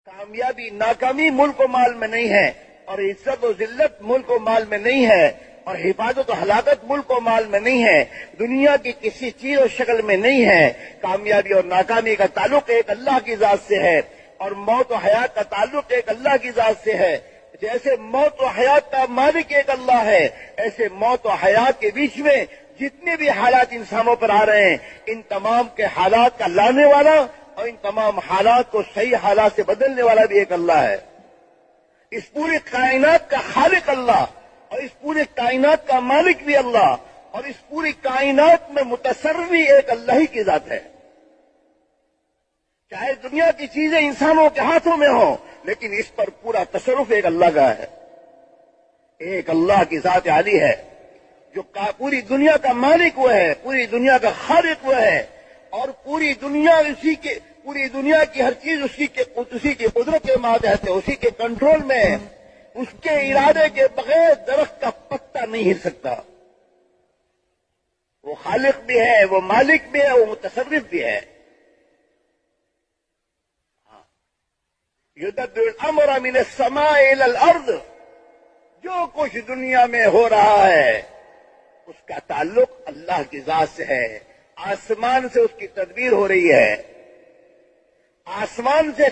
کامیابی ناکامی ملک و مال میں نہیں ہے، اور عزت و ذلت ملک و مال میں نہیں ہے، اور حفاظت و ہلاکت ملک و مال میں نہیں ہے، دنیا کی کسی چیز و شکل میں نہیں ہے۔ کامیابی اور ناکامی کا تعلق ایک اللہ کی ذات سے ہے، اور موت و حیات کا تعلق ایک اللہ کی ذات سے ہے۔ جیسے موت و حیات کا مالک ایک اللہ ہے، ایسے موت و حیات کے بیچ میں جتنے بھی حالات انسانوں پر آ رہے ہیں، ان تمام کے حالات کا لانے والا اور ان تمام حالات کو صحیح حالات سے بدلنے والا بھی ایک اللہ ہے۔ اس پوری کائنات کا خالق اللہ، اور اس پوری کائنات کا مالک بھی اللہ، اور اس پوری کائنات میں متصرف بھی ایک اللہ ہی کی ذات ہے۔ چاہے دنیا کی چیزیں انسانوں کے ہاتھوں میں ہوں، لیکن اس پر پورا تصرف ایک اللہ کا ہے۔ ایک اللہ کی ذات عالی ہے جو پوری دنیا کا مالک وہ ہے، پوری دنیا کا خالق وہ ہے، اور پوری دنیا کی ہر چیز اسی کی قدرت کے ماتحت ہے، اسی کے کنٹرول میں ہے۔ اس کے ارادے کے بغیر درخت کا پتا نہیں ہل سکتا۔ وہ خالق بھی ہے، وہ مالک بھی ہے، وہ متصرف بھی ہے۔ یدبر الامر من السماء الى الارض، جو کچھ دنیا میں ہو رہا ہے اس کا تعلق اللہ کی ذات سے ہے۔ آسمان سے اس کی تدبیر ہو رہی ہے، آسمان سے